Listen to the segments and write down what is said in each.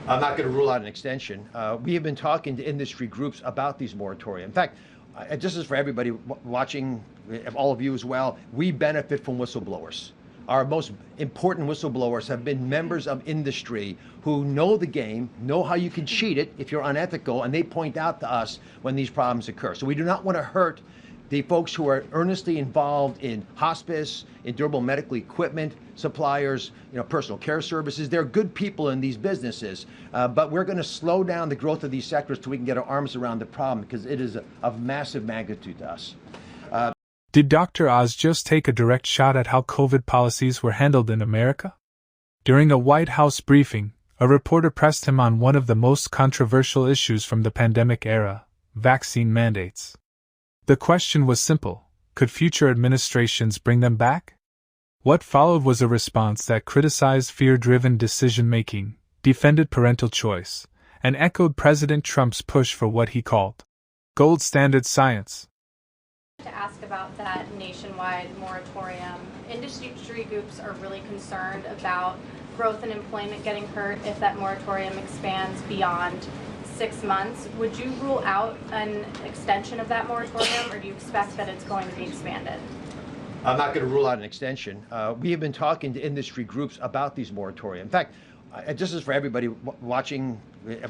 I'm not going to rule out an extension. We have been talking to industry groups about these moratoria. In fact, just as for everybody watching, all of you as well, we benefit from whistleblowers. Our most important whistleblowers have been members of industry who know the game, know how you can cheat it if you're unethical, and they point out to us when these problems occur. So we do not want to hurt the folks who are earnestly involved in hospice, in durable medical equipment suppliers, personal care services. They're good people in these businesses, but we're going to slow down the growth of these sectors till we can get our arms around the problem, because it is of massive magnitude to us. Did Dr. Oz just take a direct shot at how COVID policies were handled in America? During a White House briefing, a reporter pressed him on one of the most controversial issues from the pandemic era: vaccine mandates. The question was simple: could future administrations bring them back? What followed was a response that criticized fear-driven decision-making, defended parental choice, and echoed President Trump's push for what he called gold standard science. To ask about that nationwide moratorium, industry groups are really concerned about growth and employment getting hurt if that moratorium expands beyond 6 months. Would you rule out an extension of that moratorium, or do you expect that it's going to be expanded? I'm not going to rule out an extension. We have been talking to industry groups about these moratoria. In fact, just as for everybody watching,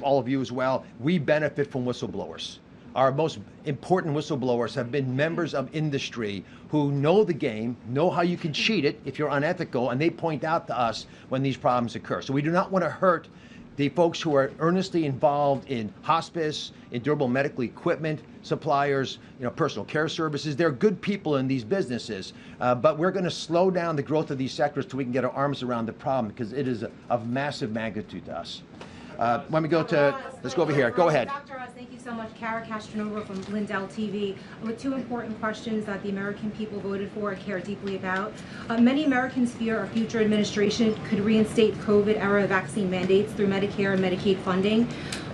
all of you as well, we benefit from whistleblowers. Our most important whistleblowers have been members of industry who know the game, know how you can cheat it if you're unethical, and they point out to us when these problems occur. So we do not want to hurt the folks who are earnestly involved in hospice, in durable medical equipment suppliers, personal care services. They're good people in these businesses, but we're going to slow down the growth of these sectors till we can get our arms around the problem, because it is of massive magnitude to us. When we go to, let's go over here. Go ahead. Dr. Oz, thank you so much. Kara Castronova from Lindell TV with two important questions that the American people voted for and care deeply about. Many Americans fear a future administration could reinstate COVID-era vaccine mandates through Medicare and Medicaid funding.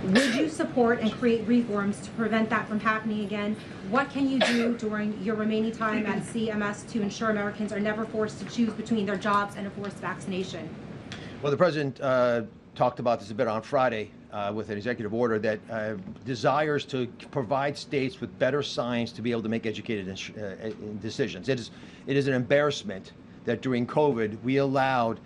Would you support and create reforms to prevent that from happening again? What can you do during your remaining time at CMS to ensure Americans are never forced to choose between their jobs and a forced vaccination? Well, the president talked about this a bit on Friday with an executive order that desires to provide states with better science to be able to make educated decisions. It is an embarrassment that during COVID we allowed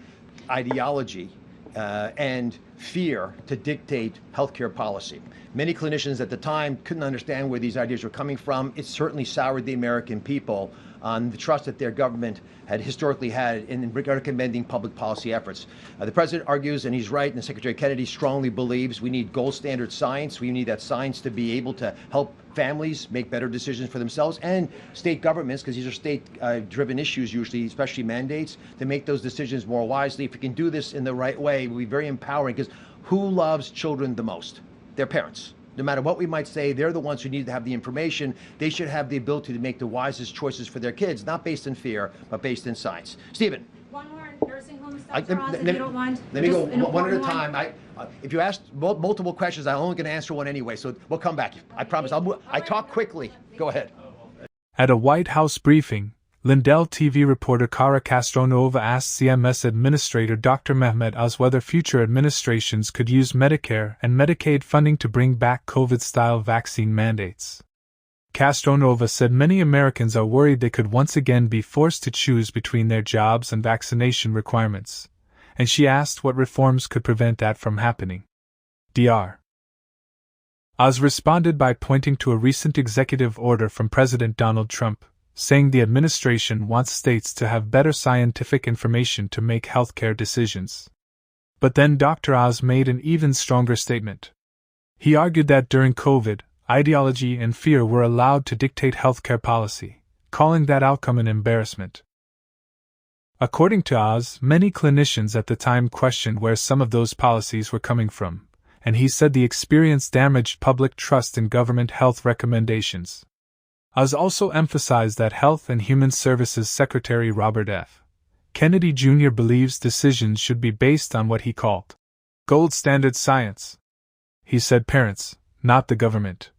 ideology and fear to dictate healthcare policy. Many clinicians at the time couldn't understand where these ideas were coming from. It certainly soured the American people on the trust that their government had historically had in recommending public policy efforts. The president argues, and he's right, and Secretary Kennedy strongly believes we need gold standard science. We need that science to be able to help families make better decisions for themselves, and state governments, because these are state-driven issues usually, especially mandates, to make those decisions more wisely. If we can do this in the right way, it will be very empowering, because who loves children the most? Their parents. No matter what we might say, they're the ones who need to have the information. They should have the ability to make the wisest choices for their kids, not based in fear, but based in science. Stephen. One more nursing home stuff, Roz, if you don't mind. Let me go one at a time. If you ask multiple questions, I'm only going to answer one anyway, so we'll come back. I promise. I talk quickly. Go ahead. At a White House briefing, Lindell TV reporter Kara Castronova asked CMS Administrator Dr. Mehmet Oz whether future administrations could use Medicare and Medicaid funding to bring back COVID-style vaccine mandates. Castronova said many Americans are worried they could once again be forced to choose between their jobs and vaccination requirements, and she asked what reforms could prevent that from happening. Dr. Oz responded by pointing to a recent executive order from President Donald Trump, saying the administration wants states to have better scientific information to make healthcare decisions. But then Dr. Oz made an even stronger statement. He argued that during COVID, ideology and fear were allowed to dictate healthcare policy, calling that outcome an embarrassment. According to Oz, many clinicians at the time questioned where some of those policies were coming from, and he said the experience damaged public trust in government health recommendations. Oz also emphasized that Health and Human Services Secretary Robert F. Kennedy Jr. believes decisions should be based on what he called gold standard science. He said parents, not the government,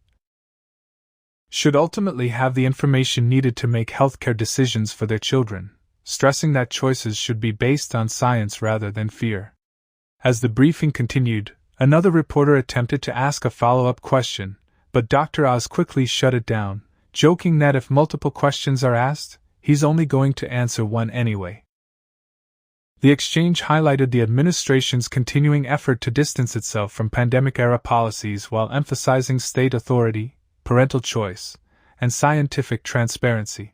should ultimately have the information needed to make healthcare decisions for their children, stressing that choices should be based on science rather than fear. As the briefing continued, Another reporter attempted to ask a follow-up question, but Dr. Oz quickly shut it down, joking that if multiple questions are asked, he's only going to answer one anyway. The exchange highlighted the administration's continuing effort to distance itself from pandemic-era policies while emphasizing state authority, parental choice, and scientific transparency.